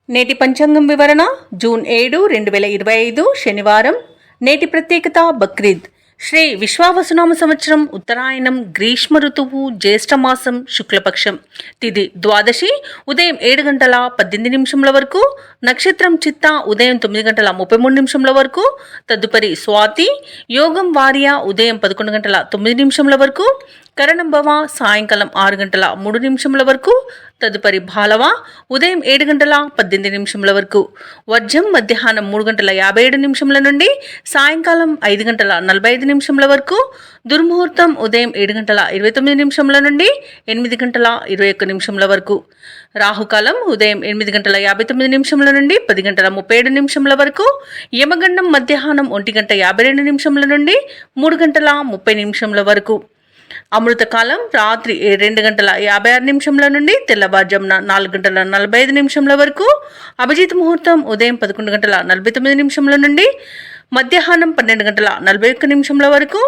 నేటి పంచాంగం వివరణ జూన్ 7, 2025 శనివారం. నేటి ప్రత్యేకత బక్రీద్. శ్రీ విశ్వావసునామ సంవత్సరం, ఉత్తరాయణం, గ్రీష్మ ఋతువు, జ్యేష్ఠమాసం, శుక్లపక్షం. తిథి ద్వాదశి ఉదయం 7:18 వరకు. నక్షత్రం చిత్త ఉదయం 9:33 వరకు. తదుపరి స్వాతి. యోగం వార్య ఉదయం 11:09 వరకు. కరణం భవ సాయంకాలం 6:03 వరకు. తదుపరి భాలవ ఉదయం 7:18 వరకు. వర్జం మధ్యాహ్నం 3:57 నుండి సాయంకాలం 5:45 వరకు. దుర్ముహూర్తం ఉదయం 7:29 నుండి 8:21 వరకు. రాహుకాలం ఉదయం 8:59 నుండి 10:37 వరకు. యమగండం మధ్యాహ్నం 1:52 నుండి 3:30 వరకు. అమృతకాలం రాత్రి 2:56 నుండి తెల్లవారుజామున 4:45 వరకు. అభిజిత్ ముహూర్తం ఉదయం 11:49 నుండి మధ్యాహ్నం 12:41 వరకు.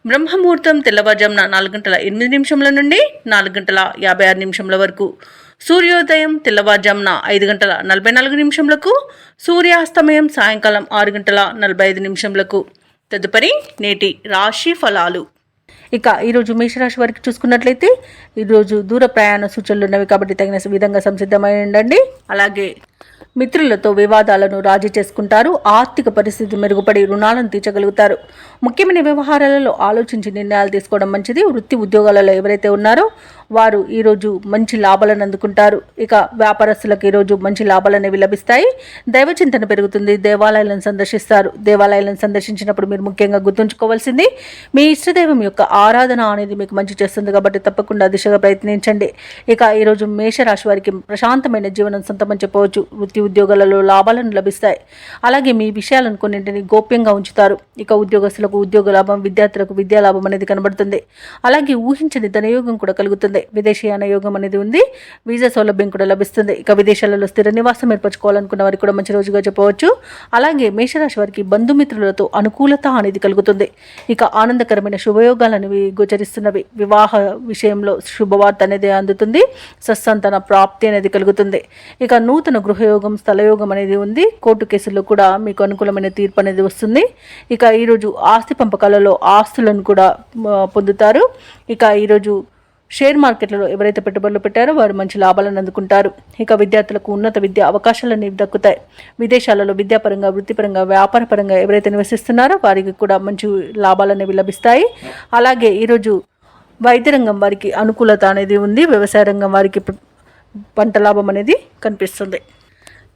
బ్రహ్మముహూర్తం తెల్లవారుజామున 4:08 నుండి 4:56 వరకు. సూర్యోదయం తెల్లవారుజామున 5:44 సూర్యాస్తమయం సాయంకాలం 6:45. తదుపరి నేటి రాశి ఫలాలు. ఇక ఈరోజు మేషరాశి వారికి చూసుకున్నట్లయితే ఈరోజు దూర ప్రయాణ సూచనలు ఉన్నవి కాబట్టి తగిన విధంగా సంసిద్ధమై ఉండండి. అలాగే మిత్రులతో వివాదాలను రాజీ చేసుకుంటారు. ఆర్థిక పరిస్థితి మెరుగుపడి రుణాలను తీర్చగలుగుతారు. ముఖ్యమైన వ్యవహారాలలో ఆలోచించి నిర్ణయాలు తీసుకోవడం మంచిది. వృత్తి ఉద్యోగాలలో ఎవరైతే ఉన్నారో వారు ఈరోజు మంచి లాభాలను అందుకుంటారు. ఇక వ్యాపారస్తులకు ఈరోజు మంచి లాభాలు అనేవి లభిస్తాయి. దైవచింతన పెరుగుతుంది. దేవాలయాలను సందర్శిస్తారు. దేవాలయాలను సందర్శించినప్పుడు మీరు ముఖ్యంగా గుర్తుంచుకోవాల్సింది మీ ఇష్టదైవం యొక్క ఆరాధన అనేది మీకు మంచి చేస్తుంది కాబట్టి తప్పకుండా దిశగా ప్రయత్నించండి. ఇక ఈరోజు మేషరాశి వారికి ప్రశాంతమైన జీవనం సొంతమని చెప్పవచ్చు. వృత్తి ఉద్యోగాలలో లాభాలను లభిస్తాయి. అలాగే మీ విషయాలను కొన్నింటిని గోప్యంగా ఉంచుతారు. ఇక ఉద్యోగస్తులకు ఉద్యోగ లాభం, విద్యార్థులకు విద్యా లాభం అనేది కనబడుతుంది. అలాగే ఊహించని ధనయోగం కూడా కలుగుతుంది. విదేశీయాన యోగం అనేది ఉంది. వీసా సౌలభ్యం కూడా లభిస్తుంది. ఇక విదేశాలలో స్థిర నివాసం ఏర్పరచుకోవాలనుకున్న వారికి కూడా మంచి రోజుగా చెప్పవచ్చు. అలాగే మేషరాశి వారికి బంధుమిత్రులతో అనుకూలత అనేది కలుగుతుంది. ఇక ఆనందకరమైన శుభయోగాలు అనేవి గోచరిస్తున్నవి. వివాహ విషయంలో శుభవార్త అనేది అందుతుంది. సత్సంతాన ప్రాప్తి అనేది కలుగుతుంది. ఇక నూతన గృహయోగం, స్థలయోగం అనేది ఉంది. కోర్టు కేసుల్లో కూడా మీకు అనుకూలమైన తీర్పు అనేది వస్తుంది. ఇక ఈరోజు ఆస్తి పంపకాలలో ఆస్తులను కూడా పొందుతారు. ఇక ఈరోజు షేర్ మార్కెట్లలో ఎవరైతే పెట్టుబడులు పెట్టారో వారు మంచి లాభాలను అందుకుంటారు. ఇక విద్యార్థులకు ఉన్నత విద్యా అవకాశాలు అనేవి దక్కుతాయి. విదేశాలలో విద్యాపరంగా, వృత్తిపరంగా, వ్యాపారపరంగా ఎవరైతే నివసిస్తున్నారో వారికి కూడా మంచి లాభాలు అనేవి లభిస్తాయి. అలాగే ఈరోజు వైద్య రంగం వారికి అనుకూలత అనేది ఉంది. వ్యవసాయ రంగం వారికి పంట లాభం అనేది కనిపిస్తుంది.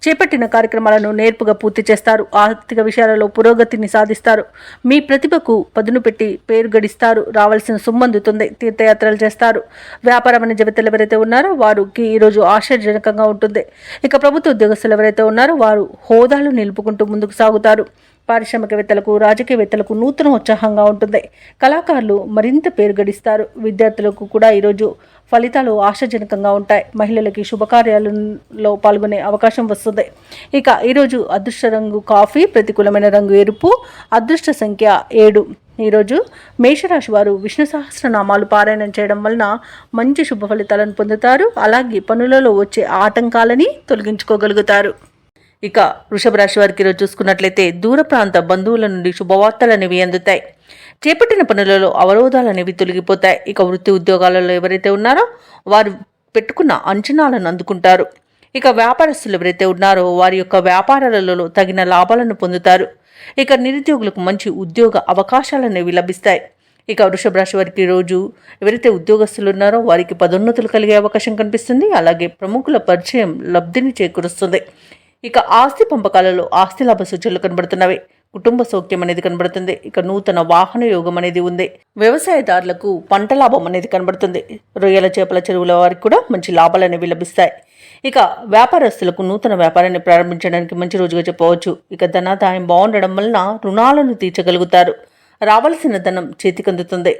చేపట్టిన కార్యక్రమాలను నేర్పుగా పూర్తి చేస్తారు. ఆర్థిక విషయాలలో పురోగతిని సాధిస్తారు. మీ ప్రతిభకు పదును పెట్టి పేరు గడిస్తారు. రావాల్సిన సొమ్ము అందుతుంది. తీర్థయాత్రలు చేస్తారు. వ్యాపార వాణిజ్య వేత్తలు ఎవరైతే ఉన్నారో వారికి ఈరోజు ఆశ్చర్యజనకంగా ఉంటుంది. ఇక ప్రభుత్వ ఉద్యోగస్తులు ఎవరైతే ఉన్నారో వారు హోదాలు నిలుపుకుంటూ ముందుకు సాగుతారు. పారిశ్రామికవేత్తలకు, రాజకీయవేత్తలకు నూతన ఉత్సాహంగా ఉంటుంది. కళాకారులు మరింత పేరు గడిస్తారు. విద్యార్థులకు కూడా ఈరోజు ఫలితాలు ఆశాజనకంగా ఉంటాయి. మహిళలకి శుభకార్యాలలో పాల్గొనే అవకాశం వస్తుంది. ఇక ఈరోజు అదృష్ట రంగు కాఫీ, ప్రతికూలమైన రంగు ఎరుపు, అదృష్ట సంఖ్య 7. ఈరోజు మేషరాశి వారు విష్ణు సహస్రనామాలు పారాయణం చేయడం వలన మంచి శుభ ఫలితాలను పొందుతారు. అలాగే పనులలో వచ్చే ఆటంకాలని తొలగించుకోగలుగుతారు. ఇక వృషభ రాశి వారికి ఈరోజు చూసుకున్నట్లయితే దూర ప్రాంత బంధువుల నుండి శుభవార్తలు అనేవి అందుతాయి. చేపట్టిన పనులలో అవరోధాలు అనేవి తొలగిపోతాయి. ఇక వృత్తి ఉద్యోగాలలో ఎవరైతే ఉన్నారో వారు పెట్టుకున్న అంచనాలను అందుకుంటారు. ఇక వ్యాపారస్తులు ఎవరైతే ఉన్నారో వారి యొక్క వ్యాపారాలలో తగిన లాభాలను పొందుతారు. ఇక నిరుద్యోగులకు మంచి ఉద్యోగ అవకాశాలు అనేవి లభిస్తాయి. ఇక వృషభ రాశి వారికి రోజు ఎవరైతే ఉద్యోగస్తులు ఉన్నారో వారికి పదోన్నతులు కలిగే అవకాశం కనిపిస్తుంది. అలాగే ప్రముఖుల పరిచయం లబ్ధిని చేకూరుస్తుంది. ఇక ఆస్తి పంపకాలలో ఆస్తి లాభ సూచనలు కనబడుతున్నవి. కుటుంబ సౌఖ్యం అనేది కనబడుతుంది. ఇక నూతన వాహన యోగం అనేది ఉంది. వ్యవసాయదారులకు పంట లాభం అనేది కనబడుతుంది. రొయ్యల చేపల చెరువుల వారికి కూడా మంచి లాభాలు అనేవి లభిస్తాయి. ఇక వ్యాపారస్తులకు నూతన వ్యాపారాన్ని ప్రారంభించడానికి మంచి రోజుగా చెప్పవచ్చు. ఇక ధనాదాయం బాగుండడం వలన రుణాలను తీర్చగలుగుతారు. రావాల్సిన ధనం చేతికందుతుంది.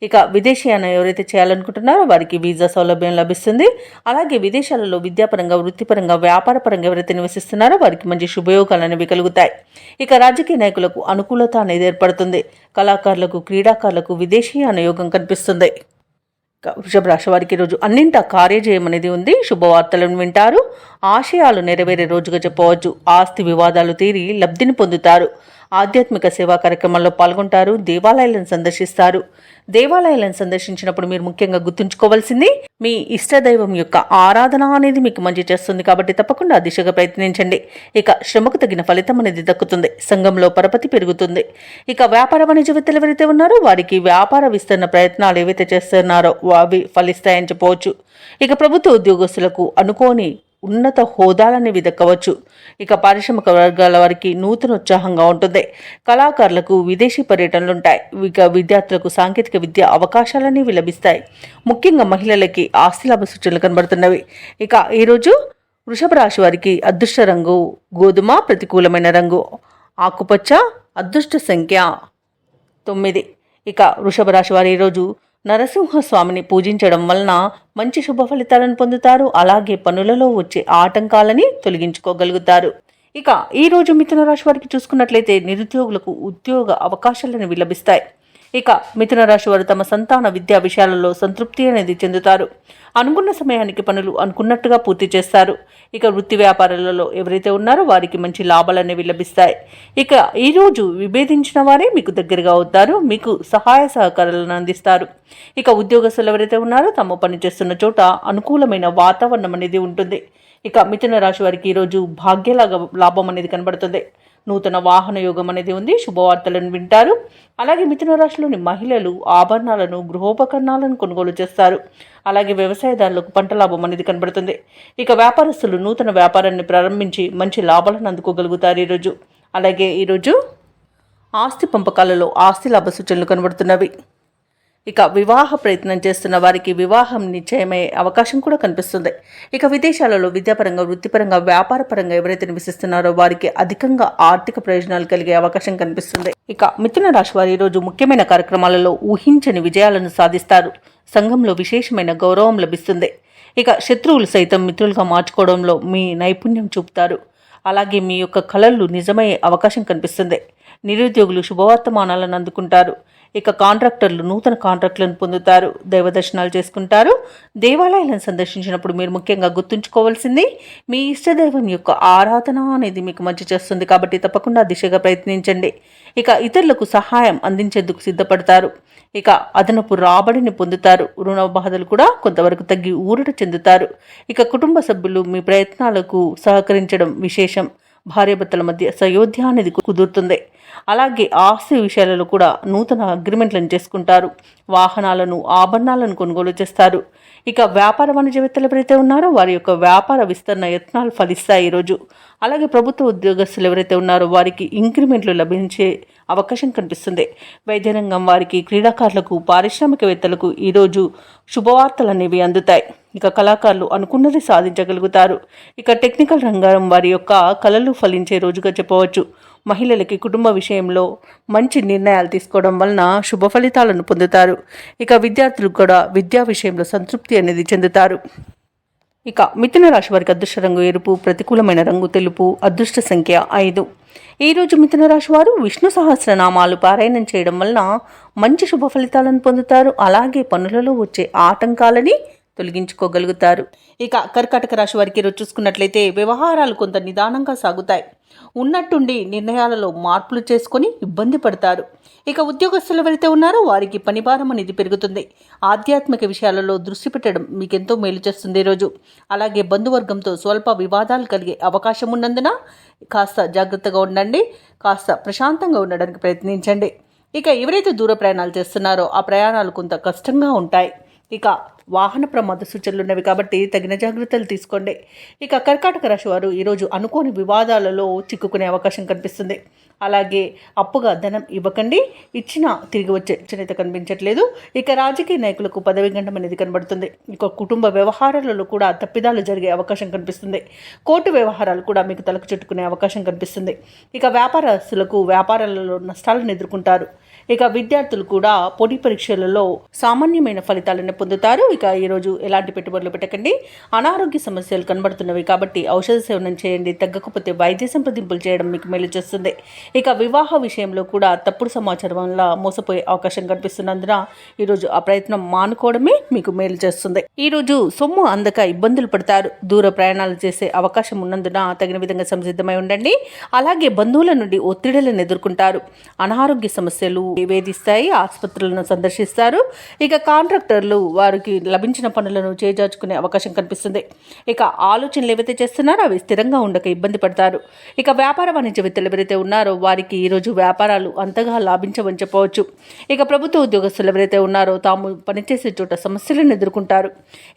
ఇక విదేశీయాన ఎవరైతే చేయాలనుకుంటున్నారో వారికి వీసా సౌలభ్యం లభిస్తుంది. అలాగే విదేశాలలో విద్యాపరంగా, వృత్తిపరంగా, వ్యాపారపరంగా ఎవరైతే నివసిస్తున్నారో వారికి మంచి శుభయోగాలు అనేవి కలుగుతాయి. ఇక రాజకీయ నాయకులకు అనుకూలత అనేది ఏర్పడుతుంది. కళాకారులకు, క్రీడాకారులకు విదేశీయాన యోగం కనిపిస్తుంది. వృషభ రాశి వారికి ఈరోజు అన్నింటా కార్యజయం అనేది ఉంది. శుభవార్తలను వింటారు. ఆశయాలు నెరవేరే రోజుగా చెప్పవచ్చు. ఆస్తి వివాదాలు తీరి లబ్ధిని పొందుతారు. ఆధ్యాత్మిక సేవా కార్యక్రమాల్లో పాల్గొంటారు. దేవాలయాలను సందర్శిస్తారు. దేవాలయాలను సందర్శించినప్పుడు మీరు ముఖ్యంగా గుర్తుంచుకోవాల్సింది మీ ఇష్టదైవం యొక్క ఆరాధన అనేది మీకు మంచి చేస్తుంది. కాబట్టి తప్పకుండా ఆ దిశగా ప్రయత్నించండి. ఇక శ్రమకు తగిన ఫలితం అనేది దక్కుతుంది. సంఘంలో పరపతి పెరుగుతుంది. ఇక వ్యాపార వాణిజ్యవేత్తలు ఎవరైతే ఉన్నారో వారికి వ్యాపార విస్తరణ ప్రయత్నాలు ఏవైతే చేస్తున్నారో అవి ఫలిస్తాయని చెప్పవచ్చు. ఇక ప్రభుత్వ ఉద్యోగస్తులకు అనుకోని ఉన్నత హోదాలనేవి దక్కవచ్చు. ఇక పారిశ్రామిక వర్గాల వారికి నూతన ఉత్సాహంగా ఉంటుంది. కళాకారులకు విదేశీ పర్యటనలు ఉంటాయి. ఇక విద్యార్థులకు సాంకేతిక విద్య అవకాశాలనేవి లభిస్తాయి. ముఖ్యంగా మహిళలకి ఆస్తి లాభ సూచనలు కనబడుతున్నవి. ఇక ఈరోజు వృషభ రాశి వారికి అదృష్ట రంగు గోధుమ, ప్రతికూలమైన రంగు ఆకుపచ్చ, అదృష్ట సంఖ్య 9. ఇక వృషభ రాశి వారు ఈరోజు నరసింహస్వామిని పూజించడం వలన మంచి శుభ ఫలితాలను పొందుతారు. అలాగే పనులలో వచ్చే ఆటంకాలని తొలగించుకోగలుగుతారు. ఇక ఈ రోజు మిథున రాశి వారికి చూసుకున్నట్లయితే నిరుద్యోగులకు ఉద్యోగ అవకాశాలను లభిస్తాయి. ఇక మిథున రాశి వారు తమ సంతాన విద్యా విషయాలలో సంతృప్తి అనేది చెందుతారు. అనుకున్న సమయానికి పనులు అనుకున్నట్టుగా పూర్తి చేస్తారు. ఇక వృత్తి వ్యాపారాలలో ఎవరైతే ఉన్నారో వారికి మంచి లాభాలు అనేవి లభిస్తాయి. ఇక ఈరోజు విభేదించిన వారే మీకు దగ్గరగా అవుతారు. మీకు సహాయ సహకారాలను అందిస్తారు. ఇక ఉద్యోగస్తులు ఎవరైతే ఉన్నారో తమ పని చేస్తున్న చోట అనుకూలమైన వాతావరణం అనేది ఉంటుంది. ఇక మిథున రాశి వారికి ఈరోజు లాభం అనేది కనబడుతుంది. నూతన వాహన యోగం అనేది ఉంది. శుభవార్తలను వింటారు. అలాగే మిథున రాశిలోని మహిళలు ఆభరణాలను, గృహోపకరణాలను కొనుగోలు చేస్తారు. అలాగే వ్యవసాయదారులకు పంట లాభం అనేది కనబడుతుంది. ఇక వ్యాపారస్తులు నూతన వ్యాపారాన్ని ప్రారంభించి మంచి లాభాలను అందుకోగలుగుతారు ఈరోజు. అలాగే ఈరోజు ఆస్తి పంపకాలలో ఆస్తి లాభ సూచనలు కనబడుతున్నవి. ఇక వివాహ ప్రయత్నం చేస్తున్న వారికి వివాహం నిశ్చయమయ్యే అవకాశం కూడా కనిపిస్తుంది. ఇక విదేశాలలో విద్యాపరంగా, వృత్తిపరంగా, వ్యాపారపరంగా ఎవరైతే నివసిస్తున్నారో వారికి అధికంగా ఆర్థిక ప్రయోజనాలు కలిగే అవకాశం కనిపిస్తుంది. ఇక మిథున రాశి వారు ఈరోజు ముఖ్యమైన కార్యక్రమాలలో ఊహించని విజయాలను సాధిస్తారు. సంఘంలో విశేషమైన గౌరవం లభిస్తుంది. ఇక శత్రువులు సైతం మిత్రులుగా మార్చుకోవడంలో మీ నైపుణ్యం చూపుతారు. అలాగే మీ యొక్క కళలు నిజమయ్యే అవకాశం కనిపిస్తుంది. నిరుద్యోగులు శుభవర్తమానాలను అందుకుంటారు. ఇక కాంట్రాక్టర్లు నూతన కాంట్రాక్టులను పొందుతారు. దైవ దర్శనాలు చేసుకుంటారు. దేవాలయాలను సందర్శించినప్పుడు మీరు ముఖ్యంగా గుర్తుంచుకోవాల్సింది మీ ఇష్టదైవం యొక్క ఆరాధన అనేది మీకు మంచి చేస్తుంది. కాబట్టి తప్పకుండా దిశగా ప్రయత్నించండి. ఇక ఇతరులకు సహాయం అందించేందుకు సిద్ధపడతారు. ఇక అదనపు రాబడిని పొందుతారు. రుణ బాధలు కూడా కొంతవరకు తగ్గి ఊరట చెందుతారు. ఇక కుటుంబ సభ్యులు మీ ప్రయత్నాలకు సహకరించడం విశేషం. భార్యాభర్తల మధ్య సయోధ్య అనేది కుదురుతుంది. అలాగే ఆస్తి విషయాలలో కూడా నూతన అగ్రిమెంట్లను చేసుకుంటారు. వాహనాలను, ఆభరణాలను కొనుగోలు చేస్తారు. ఇక వ్యాపార వాణిజ్యవేత్తలు ఎవరైతే ఉన్నారో వారి యొక్క వ్యాపార విస్తరణ యత్నాలు ఫలిస్తాయి ఈరోజు. అలాగే ప్రభుత్వ ఉద్యోగస్తులు ఎవరైతే ఉన్నారో వారికి ఇంక్రిమెంట్లు లభించే అవకాశం కనిపిస్తుంది. వైద్య రంగం వారికి, క్రీడాకారులకు, పారిశ్రామికవేత్తలకు ఈరోజు శుభవార్తలు అనేవి అందుతాయి. ఇక కళాకారులు అనుకున్నది సాధించగలుగుతారు. ఇక టెక్నికల్ రంగం వారి యొక్క కళలు ఫలించే రోజుగా చెప్పవచ్చు. మహిళలకి కుటుంబ విషయంలో మంచి నిర్ణయాలు తీసుకోవడం వలన శుభ ఫలితాలను పొందుతారు. ఇక విద్యార్థులు కూడా విద్యా విషయంలో సంతృప్తి అనేది చెందుతారు. ఇక మిథున రాశి వారికి అదృష్ట రంగు ఎరుపు, ప్రతికూలమైన రంగు తెలుపు, అదృష్ట సంఖ్య 5. ఈరోజు మిథున రాశి వారు విష్ణు సహస్రనామాలు పారాయణం చేయడం వలన మంచి శుభ ఫలితాలను పొందుతారు. అలాగే పనులలో వచ్చే ఆటంకాలని తొలగించుకోగలుగుతారు. ఇక కర్కాటక రాశి వారికి ఈరోజు చూసుకున్నట్లయితే వ్యవహారాలు కొంత నిదానంగా సాగుతాయి. ఉన్నట్టుండి నిర్ణయాలలో మార్పులు చేసుకొని ఇబ్బంది పడతారు. ఇక ఉద్యోగస్తులు ఎవరైతే ఉన్నారో వారికి పనిభారం అనేది పెరుగుతుంది. ఆధ్యాత్మిక విషయాలలో దృష్టి పెట్టడం మీకెంతో మేలు చేస్తుంది ఈరోజు. అలాగే బంధువర్గంతో స్వల్ప వివాదాలు కలిగే అవకాశం ఉన్నందున కాస్త జాగ్రత్తగా ఉండండి. కాస్త ప్రశాంతంగా ఉండడానికి ప్రయత్నించండి. ఇక ఎవరైతే దూర ప్రయాణాలు చేస్తున్నారో ఆ ప్రయాణాలు కొంత కష్టంగా ఉంటాయి. ఇక వాహన ప్రమాద సూచనలు ఉన్నవి కాబట్టి తగిన జాగ్రత్తలు తీసుకోండి. ఇక కర్కాటక రాశి వారు ఈరోజు అనుకోని వివాదాలలో చిక్కుకునే అవకాశం కనిపిస్తుంది. అలాగే అప్పుగా ధనం ఇవ్వకండి. ఇచ్చినా తిరిగి వచ్చే చరిత కనిపించట్లేదు. ఇక రాజకీయ నాయకులకు పదవి గండం అనేది కనబడుతుంది. ఇక కుటుంబ వ్యవహారాలలో కూడా తప్పిదాలు జరిగే అవకాశం కనిపిస్తుంది. కోర్టు వ్యవహారాలు కూడా మీకు తలకు చుట్టుకునే అవకాశం కనిపిస్తుంది. ఇక వ్యాపారస్తులకు వ్యాపారాలలో నష్టాలను ఎదుర్కొంటారు. ఇక విద్యార్థులు కూడా పోటీ పరీక్షలలో సామాన్యమైన ఫలితాలను పొందుతారు. ఇక ఈరోజు ఎలాంటి పెట్టుబడులు పెట్టకండి. అనారోగ్య సమస్యలు కనబడుతున్నవి కాబట్టి ఔషధ సేవనం చేయండి. తగ్గకపోతే వైద్య సంప్రదింపులు చేయడం మీకు మేలు చేస్తుంది. ఇక వివాహ విషయంలో కూడా తప్పుడు సమాచారం వల్ల మోసపోయే అవకాశం కనిపిస్తున్నందున ఈరోజు ఆ ప్రయత్నం మానుకోవడమే మీకు మేలు చేస్తుంది. ఈరోజు సొమ్ము అందక ఇబ్బందులు పడతారు. దూర ప్రయాణాలు చేసే అవకాశం ఉన్నందున తగిన విధంగా సంసిద్ధమై ఉండండి. అలాగే బంధువుల నుండి ఒత్తిడులను ఎదుర్కొంటారు. అనారోగ్య సమస్యలు వేధిస్తాయి. ఆసుపత్రులను సందర్శిస్తారు. ఇక కాంట్రాక్టర్లు వారికి లభించిన పనులను చేజార్చుకునే అవకాశం కనిపిస్తుంది. ఇక ఆలోచనలు ఏవైతే చేస్తున్నారో అవి స్థిరంగా ఉండక ఇబ్బంది పడతారు. ఇక వ్యాపార వాణిజ్యవేత్తలు ఎవరైతే ఉన్నారో వారికి ఈరోజు వ్యాపారాలు అంతగా లాభించవని చెప్పవచ్చు. ఇక ప్రభుత్వ ఉద్యోగస్తులు ఎవరైతే ఉన్నారో తాము పనిచేసే చోట సమస్యలను ఎదుర్కొంటారు.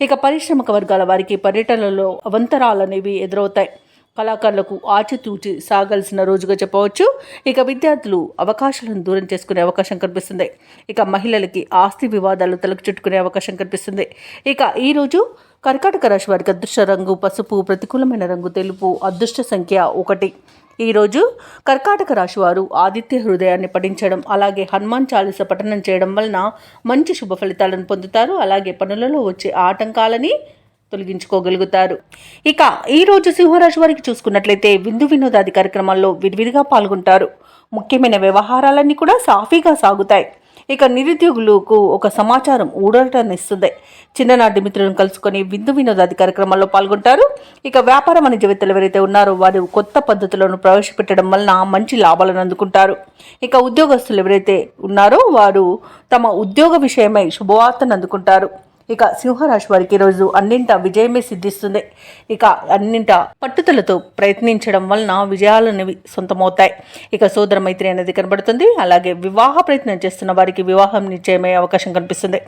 ఇక పారిశ్రామిక వర్గాల వారికి పర్యటనలో అవంతరాలనేవి ఎదురవుతాయి. కళాకారులకు ఆచితూచి సాగాల్సిన రోజుగా చెప్పవచ్చు. ఇక విద్యార్థులు అవకాశాలను దూరం చేసుకునే అవకాశం కనిపిస్తుంది. ఇక మహిళలకి ఆస్తి వివాదాలు తలకు చుట్టుకునే అవకాశం కనిపిస్తుంది. ఇక ఈరోజు కర్కాటక రాశి వారికి అదృష్ట రంగు పసుపు, ప్రతికూలమైన రంగు తెలుపు, అదృష్ట సంఖ్య 1. ఈరోజు కర్కాటక రాశి వారు ఆదిత్య హృదయాన్ని పఠించడం, అలాగే హనుమాన్ చాలీస పఠనం చేయడం వలన మంచి శుభ ఫలితాలను పొందుతారు. అలాగే పనులలో వచ్చే ఆటంకాలని తొలగించుకోగలుగుతారు. ఇక ఈ రోజు సింహరాశి వారికి చూసుకున్నట్లయితే విందు వినోదాది కార్యక్రమాల్లో విరివిరిగా పాల్గొంటారు. ముఖ్యమైన వ్యవహారాలన్నీ కూడా సాఫీగా సాగుతాయి. ఇక నిరుద్యోగులకు ఒక సమాచారం ఊరటనిస్తుంది. చిన్ననాటి మిత్రులను కలుసుకొని విందు వినోదాది కార్యక్రమాల్లో పాల్గొంటారు. ఇక వ్యాపార వాణిజ్యవేత్తలు ఎవరైతే ఉన్నారో వారు కొత్త పద్ధతులను ప్రవేశపెట్టడం వలన మంచి లాభాలను అందుకుంటారు. ఇక ఉద్యోగస్తులు ఎవరైతే ఉన్నారో వారు తమ ఉద్యోగ విషయమై శుభవార్తను అందుకుంటారు. ఇక సింహరాశి వారికి ఈరోజు అన్నింట విజయమే సిద్ధిస్తుంది. ఇక అన్నింట పట్టుదలతో ప్రయత్నించడం వలన విజయాలు అనేవి సొంతమవుతాయి. ఇక సోదర మైత్రి అనేది కనబడుతుంది. అలాగే వివాహ ప్రయత్నం చేస్తున్న వారికి వివాహం నిశ్చయమయ్యే అవకాశం కనిపిస్తుంది.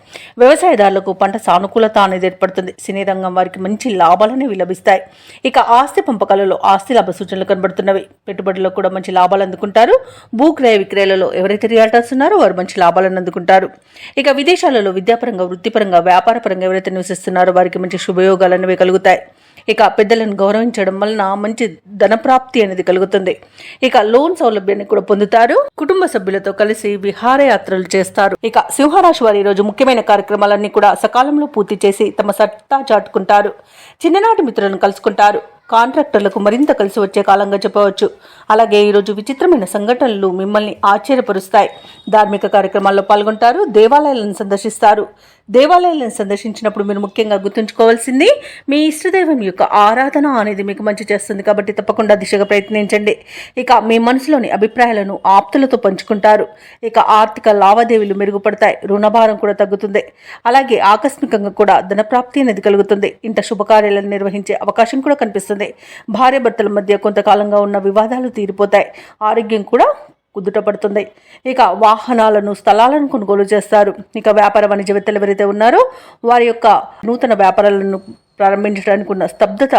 వ్యవసాయదారులకు పంట సానుకూలత అనేది ఏర్పడుతుంది. సినీ రంగం వారికి మంచి లాభాలనేవి లభిస్తాయి. ఇక ఆస్తి పంపకాలలో ఆస్తి లాభ సూచనలు కనబడుతున్నవి. పెట్టుబడుల్లో కూడా మంచి లాభాలు అందుకుంటారు. భూక్రయ విక్రయాలలో ఎవరైతే రియాల్టర్స్ ఉన్నారో వారు మంచి లాభాలను అందుకుంటారు. ఇక విదేశాలలో విద్యాపరంగా వృత్తిపరంగా వ్యాపారపరంగా ఎవరైతే నివసిస్తున్నారో వారికి మంచి శుభయోగాలు అనేవి కలుగుతాయి. ఇక పెద్దలను గౌరవించడం వలన మంచి ధనప్రాప్తి అనేది కలుగుతుంది. ఇక లోన్ సౌలభ్యాన్ని కూడా పొందుతారు. కుటుంబ సభ్యులతో కలిసి విహారయాత్రలు చేస్తారు. ఇక సింహరాశి వారి ఈరోజు ముఖ్యమైన కార్యక్రమాలన్నీ కూడా సకాలంలో పూర్తి చేసి తమ సత్తా చాటుకుంటారు. చిన్ననాటి మిత్రులను కలుసుకుంటారు. కాంట్రాక్టర్లకు మరింత కలిసి వచ్చే కాలంగా చెప్పవచ్చు. అలాగే ఈరోజు విచిత్రమైన సంఘటనలు మిమ్మల్ని ఆశ్చర్యపరుస్తాయి. ధార్మిక కార్యక్రమాల్లో పాల్గొంటారు. దేవాలయాలను సందర్శిస్తారు. దేవాలయాలను సందర్శించినప్పుడు మీరు ముఖ్యంగా గుర్తుంచుకోవాల్సింది మీ ఇష్టదైవం యొక్క ఆరాధన అనేది మీకు మంచి చేస్తుంది. కాబట్టి తప్పకుండా దిశగా ప్రయత్నించండి. ఇక మీ మనసులోని అభిప్రాయాలను ఆప్తులతో పంచుకుంటారు. ఇక ఆర్థిక లావాదేవీలు మెరుగుపడతాయి. రుణభారం కూడా తగ్గుతుంది. అలాగే ఆకస్మికంగా కూడా ధనప్రాప్తి అనేది కలుగుతుంది. ఇంత శుభకార్యాలను నిర్వహించే అవకాశం కూడా కనిపిస్తుంది. భార్యాభర్తల మధ్య కొంతకాలంగా ఉన్న వివాదాలు తీరిపోతాయి. ఆరోగ్యం కూడా కుదుటపడుతుంది. ఇక వాహనాలను స్థలాలను కొనుగోలు చేస్తారు. ఇక వ్యాపార వాణిజ్యవేత్తలు ఎవరైతే ఉన్నారో వారి యొక్క నూతన వ్యాపారాలను ప్రారంభించడానికి ఉన్న స్తబ్దత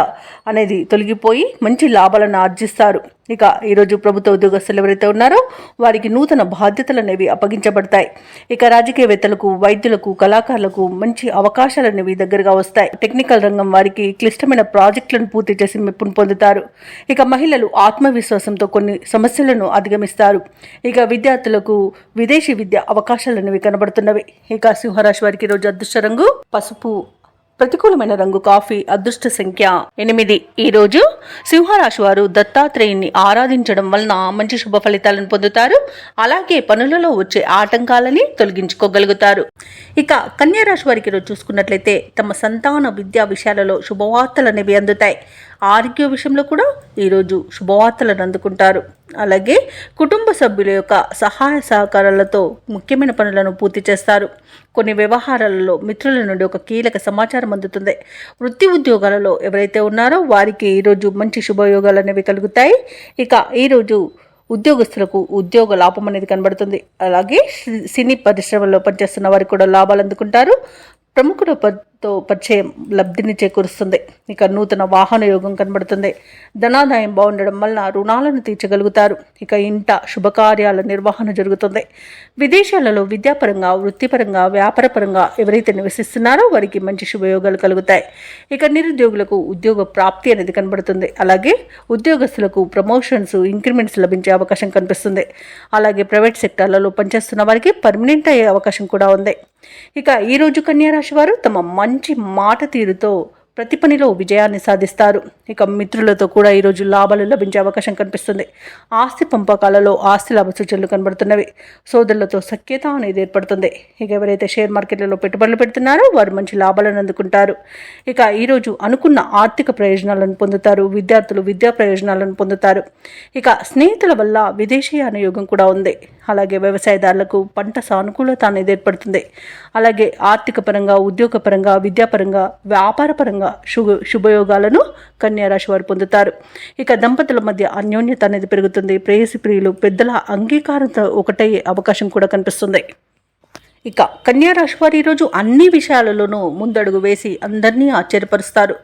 అనేది తొలగిపోయి మంచి లాభాలను ఆర్జిస్తారు. ఇక ఈరోజు ప్రభుత్వ ఉద్యోగస్తులు ఎవరైతే ఉన్నారో వారికి నూతన బాధ్యతలు అనేవి అప్పగించబడతాయి. ఇక రాజకీయవేత్తలకు, వైద్యులకు, కళాకారులకు మంచి అవకాశాలు అనేవి దగ్గరగా వస్తాయి. టెక్నికల్ రంగం వారికి క్లిష్టమైన ప్రాజెక్టులను పూర్తి చేసి మెప్పును పొందుతారు. ఇక మహిళలు ఆత్మవిశ్వాసంతో కొన్ని సమస్యలను అధిగమిస్తారు. ఇక విద్యార్థులకు విదేశీ విద్య అవకాశాలు అనేవి కనబడుతున్నవి. ఇక సింహరాశి వారికి ఈరోజు అదృష్ట రంగు పసుపు, ప్రతికూలమైన రంగు కాఫీ, అదృష్ట సంఖ్య 8. ఈరోజు సింహరాశి వారు దత్తాత్రేయుని ఆరాధించడం వలన మంచి శుభ ఫలితాలను పొందుతారు. అలాగే పనులలో వచ్చే ఆటంకాలని తొలగించుకోగలుగుతారు. ఇక కన్యారాశి వారికి ఈరోజు చూసుకున్నట్లయితే తమ సంతాన విద్యా విషయాలలో శుభవార్తలు అనేవి అందుతాయి. ఆరోగ్య విషయంలో కూడా ఈరోజు శుభవార్తలను అందుకుంటారు. అలాగే కుటుంబ సభ్యుల యొక్క సహాయ సహకారాలతో ముఖ్యమైన పనులను పూర్తి చేస్తారు. కొన్ని వ్యవహారాలలో మిత్రుల నుండి ఒక కీలక సమాచారం అందుతుంది. వృత్తి ఉద్యోగాలలో ఎవరైతే ఉన్నారో వారికి ఈరోజు మంచి శుభయోగాలు అనేవి కలుగుతాయి. ఇక ఈరోజు ఉద్యోగస్తులకు ఉద్యోగ లాభం అనేది కనబడుతుంది. అలాగే సినీ పరిశ్రమలో పనిచేస్తున్న వారికి కూడా లాభాలు అందుకుంటారు. ప్రముఖుల తో పరిచయం లబ్ధిని చేకూరుస్తుంది. ఇక నూతన వాహన యోగం కనబడుతుంది. ధనాదాయం బాగుండడం వలన రుణాలను తీర్చగలుగుతారు. ఇక ఇంట శుభకార్యాల నిర్వహణ జరుగుతుంది. విదేశాలలో విద్యాపరంగా, వృత్తిపరంగా, వ్యాపారపరంగా ఎవరైతే నివసిస్తున్నారో వారికి మంచి శుభయోగాలు కలుగుతాయి. ఇక నిరుద్యోగులకు ఉద్యోగ ప్రాప్తి అనేది కనబడుతుంది. అలాగే ఉద్యోగస్తులకు ప్రమోషన్స్, ఇంక్రిమెంట్స్ లభించే అవకాశం కనిపిస్తుంది. అలాగే ప్రైవేట్ సెక్టార్లలో పనిచేస్తున్న వారికి పర్మనెంట్ అయ్యే అవకాశం కూడా ఉంది. ఇక ఈరోజు కన్యా రాశి వారు తమ మంచి మాట తీరుతో ప్రతి పనిలో విజయాన్ని సాధిస్తారు. ఇక మిత్రులతో కూడా ఈరోజు లాభాలు లభించే అవకాశం కనిపిస్తుంది. ఆస్తి పంపకాలలో ఆస్తి లాభ సూచనలు కనబడుతున్నవి. సోదరులతో సఖ్యత అనేది ఏర్పడుతుంది. ఇక ఎవరైతే షేర్ మార్కెట్లలో పెట్టుబడులు పెడుతున్నారో వారు మంచి లాభాలను అందుకుంటారు. ఇక ఈరోజు అనుకున్న ఆర్థిక ప్రయోజనాలను పొందుతారు. విద్యార్థులు విద్యా ప్రయోజనాలను పొందుతారు. ఇక స్నేహితుల వల్ల విదేశీయాన యోగం కూడా ఉంది. అలాగే వ్యవసాయదారులకు పంట సానుకూలత అనేది ఏర్పడుతుంది. అలాగే ఆర్థిక పరంగా, ఉద్యోగపరంగా, విద్యాపరంగా, వ్యాపారపరంగా శుభయోగాలను కన్యా రాశి వారు పొందుతారు. ఇక దంపతుల మధ్య అన్యోన్యత అనేది పెరుగుతుంది. ప్రేయసి ప్రియులు పెద్దల అంగీకారంతో ఒకటయ్యే అవకాశం కూడా కనిపిస్తుంది. ఇక కన్యా రాశి వారు ఈరోజు అన్ని విషయాలలోనూ ముందడుగు వేసి అందరినీ ఆశ్చర్యపరుస్తారు.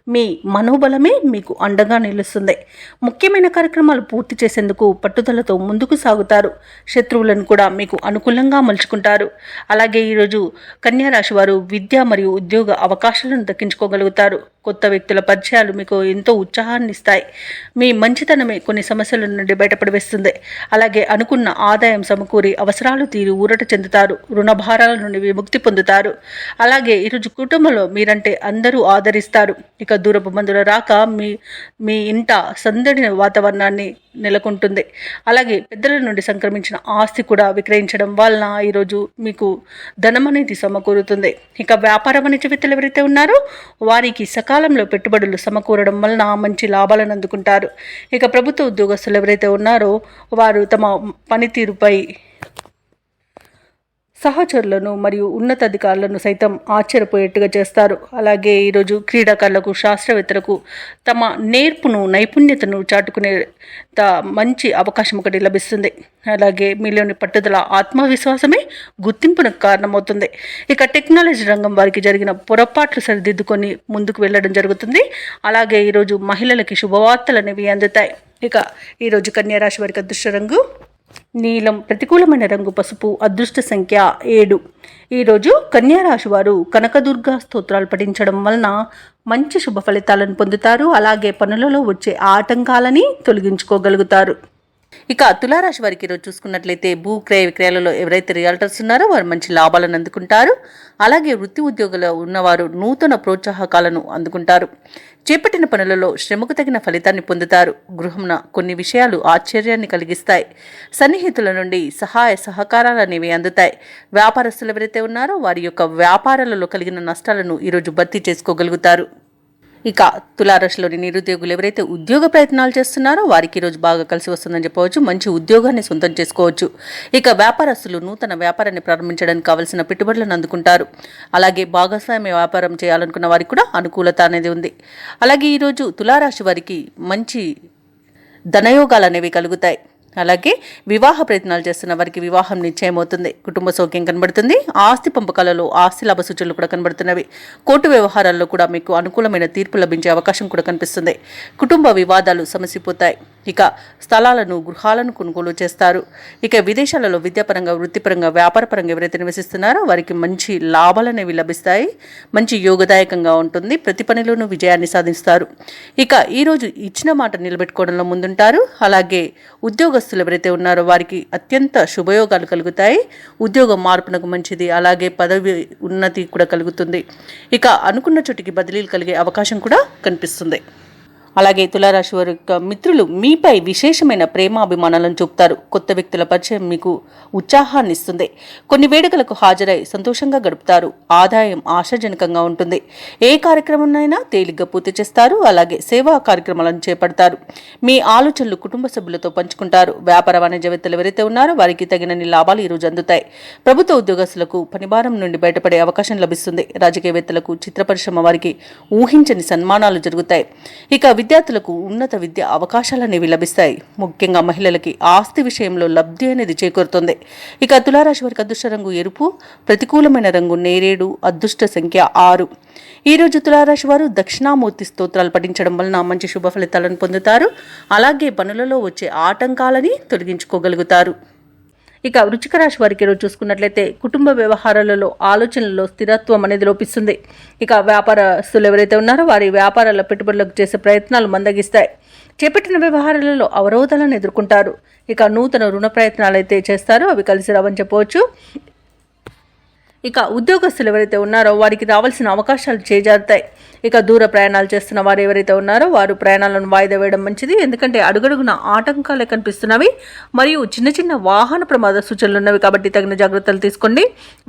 మీ మనోబలమే మీకు అండగా నిలుస్తుంది. ముఖ్యమైన కార్యక్రమాలు పూర్తి చేసేందుకు పట్టుదలతో ముందుకు సాగుతారు. శత్రువులను కూడా మీకు అనుకూలంగా మలుచుకుంటారు. అలాగే ఈరోజు కన్యా రాశి వారు విద్య మరియు ఉద్యోగ అవకాశాలను దక్కించుకోగలుగుతారు. కొత్త వ్యక్తుల పరిచయాలు మీకు ఎంతో ఉత్సాహాన్ని ఇస్తాయి. మీ మంచితనమే కొన్ని సమస్యల నుండి బయటపడివేస్తుంది. అలాగే అనుకున్న ఆదాయం సమకూరి అవసరాలు తీరి ఊరట చెందుతారు. రుణభారాల నుండి విముక్తి పొందుతారు. అలాగే ఈరోజు కుటుంబంలో మీరంటే అందరూ ఆదరిస్తారు. ఇక దూరపు బంధువుల రాక మీ ఇంట సందడి వాతావరణాన్ని నెలకొంటుంది. అలాగే పెద్దల నుండి సంక్రమించిన ఆస్తి కూడా విక్రయించడం వలన ఈరోజు మీకు ధనం అనేది సమకూరుతుంది. ఇక వ్యాపార వాణిజ్యవేత్తలు ఎవరైతే ఉన్నారో వారికి సకాలంలో పెట్టుబడులు సమకూరడం వలన మంచి లాభాలను అందుకుంటారు. ఇక ప్రభుత్వ ఉద్యోగస్తులు ఎవరైతే ఉన్నారో వారు తమ పనితీరుపై సహచరులను మరియు ఉన్నతాధికారులను సైతం ఆశ్చర్యపోయేట్టుగా చేస్తారు. అలాగే ఈరోజు క్రీడాకారులకు, శాస్త్రవేత్తలకు తమ నేర్పును, నైపుణ్యతను చాటుకునే మంచి అవకాశం ఒకటి లభిస్తుంది. అలాగే మీలోని పట్టుదల, ఆత్మవిశ్వాసమే గుర్తింపునకు కారణమవుతుంది. ఇక టెక్నాలజీ రంగం వారికి జరిగిన పొరపాట్లు సరిదిద్దుకొని ముందుకు వెళ్ళడం జరుగుతుంది. అలాగే ఈరోజు మహిళలకి శుభవార్తలు అనేవి అందుతాయి. ఇక ఈరోజు కన్యా రాశి వారికి అదృష్ట రంగు నీలం, ప్రతికూలమైన రంగు పసుపు, అదృష్ట సంఖ్య 7. ఈరోజు కన్యా రాశి వారు కనకదుర్గా స్తోత్రాలు పఠించడం వలన మంచి శుభ ఫలితాలను పొందుతారు. అలాగే పనులలో వచ్చే ఆటంకాలని తొలగించుకోగలుగుతారు. ఇక తులారాశి వారికి ఈరోజు చూసుకున్నట్లయితే భూ క్రయ విక్రయాలలో ఎవరైతే రియల్టర్స్ ఉన్నారో వారు మంచి లాభాలను అందుకుంటారు. అలాగే వృత్తి ఉద్యోగులు ఉన్నవారు నూతన ప్రోత్సాహకాలను అందుకుంటారు. చేపట్టిన పనులలో శ్రమకు తగిన ఫలితాన్ని పొందుతారు. గృహంన కొన్ని విషయాలు ఆశ్చర్యాన్ని కలిగిస్తాయి. సన్నిహితుల నుండి సహాయ సహకారాలు అనేవి అందుతాయి. వ్యాపారస్తులు ఎవరైతే ఉన్నారో వారి యొక్క వ్యాపారాలలో కలిగిన నష్టాలను ఈరోజు భర్తీ చేసుకోగలుగుతారు. ఇక తులారాశిలోని నిరుద్యోగులు ఎవరైతే ఉద్యోగ ప్రయత్నాలు చేస్తున్నారో వారికి ఈరోజు బాగా కలిసి వస్తుందని చెప్పవచ్చు. మంచి ఉద్యోగాన్ని సొంతం చేసుకోవచ్చు. ఇక వ్యాపారస్తులు నూతన వ్యాపారాన్ని ప్రారంభించడానికి కావలసిన పెట్టుబడులను అందుకుంటారు. అలాగే భాగస్వామ్య వ్యాపారం చేయాలనుకున్న వారికి కూడా అనుకూలత అనేది ఉంది. అలాగే ఈరోజు తులారాశి వారికి మంచి ధనయోగాలు అనేవి కలుగుతాయి. అలాగే వివాహ ప్రయత్నాలు చేస్తున్న వారికి వివాహం నిశ్చయమవుతుంది. కుటుంబ సౌఖ్యం కనబడుతుంది. ఆస్తి పంపకాలలో ఆస్తి లాభ సూచనలు కూడా కనబడుతున్నవి. కోర్టు వ్యవహారాల్లో కూడా మీకు అనుకూలమైన తీర్పు లభించే అవకాశం కూడా కనిపిస్తుంది. కుటుంబ వివాదాలు సమసిపోతాయి. ఇక స్థలాలను, గృహాలను కొనుగోలు చేస్తారు. ఇక విదేశాలలో విద్యాపరంగా, వృత్తిపరంగా, వ్యాపారపరంగా ఎవరైతే నివసిస్తున్నారో వారికి మంచి లాభాలు అనేవి లభిస్తాయి. మంచి యోగదాయకంగా ఉంటుంది. ప్రతి పనిలోనూ విజయాన్ని సాధిస్తారు. ఇక ఈరోజు ఇచ్చిన మాట నిలబెట్టుకోవడంలో ముందుంటారు. అలాగే ఉద్యోగస్తులు ఎవరైతే ఉన్నారో వారికి అత్యంత శుభయోగాలు కలుగుతాయి. ఉద్యోగం మార్పునకు మంచిది. అలాగే పదవి ఉన్నతి కూడా కలుగుతుంది. ఇక అనుకున్న చోటికి బదిలీలు కలిగే అవకాశం కూడా కనిపిస్తుంది. అలాగే తులారాశి వారి యొక్క మిత్రులు మీపై విశేషమైన ప్రేమాభిమానాలను చూపుతారు. కొత్త వ్యక్తుల పరిచయం మీకు ఉత్సాహాన్ని ఇస్తుంది. కొన్ని వేడుకలకు హాజరై సంతోషంగా గడుపుతారు. ఆదాయం ఆశాజనకంగా ఉంటుంది. ఏ కార్యక్రమాన్నైనా తేలిగ్గా పూర్తి చేస్తారు. అలాగే సేవా కార్యక్రమాలను చేపడతారు. మీ ఆలోచనలు కుటుంబ సభ్యులతో పంచుకుంటారు. వ్యాపార వాణిజ్యవేత్తలు ఎవరైతే ఉన్నారో వారికి తగినన్ని లాభాలు ఈరోజు అందుతాయి. ప్రభుత్వ ఉద్యోగస్తులకు పనిభారం నుండి బయటపడే అవకాశం లభిస్తుంది. రాజకీయవేత్తలకు, చిత్ర పరిశ్రమ వారికి ఊహించని సన్మానాలు జరుగుతాయి. ఇక విద్యార్థులకు ఉన్నత విద్య అవకాశాలు అనేవి లభిస్తాయి. ముఖ్యంగా మహిళలకి ఆస్తి విషయంలో లబ్ధి అనేది చేకూరుతుంది. ఇక తులారాశి వారికి అదృష్ట రంగు ఎరుపు, ప్రతికూలమైన రంగు నేరేడు, అదృష్ట సంఖ్య 6. ఈరోజు తులారాశి వారు దక్షిణామూర్తి స్తోత్రాలు పఠించడం వలన మంచి శుభ ఫలితాలను పొందుతారు. అలాగే పనులలో వచ్చే ఆటంకాలని తొలగించుకోగలుగుతారు. ఇక వృశ్చిక రాశి వారికి ఈరోజు చూసుకున్నట్లయితే కుటుంబ వ్యవహారాలలో ఆలోచనలలో స్థిరత్వం అనేది లోపిస్తుంది. ఇక వ్యాపారస్తులు ఎవరైతే ఉన్నారో వారి వ్యాపారాల పెట్టుబడులకు చేసే ప్రయత్నాలు మందగిస్తాయి. చేపట్టిన వ్యవహారాలలో అవరోధాలను ఎదుర్కొంటారు. ఇక నూతన రుణ ప్రయత్నాలు అయితే చేస్తారో అవి కలిసి రావని చెప్పవచ్చు. ఇక ఉద్యోగస్తులు ఎవరైతే ఉన్నారో వారికి రావాల్సిన అవకాశాలు చేజారుతాయి. ఇక దూర ప్రయాణాలు చేస్తున్న వారు ఎవరైతే ఉన్నారో వారు ప్రయాణాలను వాయిదా వేయడం మంచిది. ఎందుకంటే అడుగడుగున ఆటంకాలే కనిపిస్తున్నవి మరియు చిన్న చిన్న వాహన ప్రమాద సూచనలు ఉన్నవి. కాబట్టి తగిన జాగ్రత్తలు తీసుకోండి.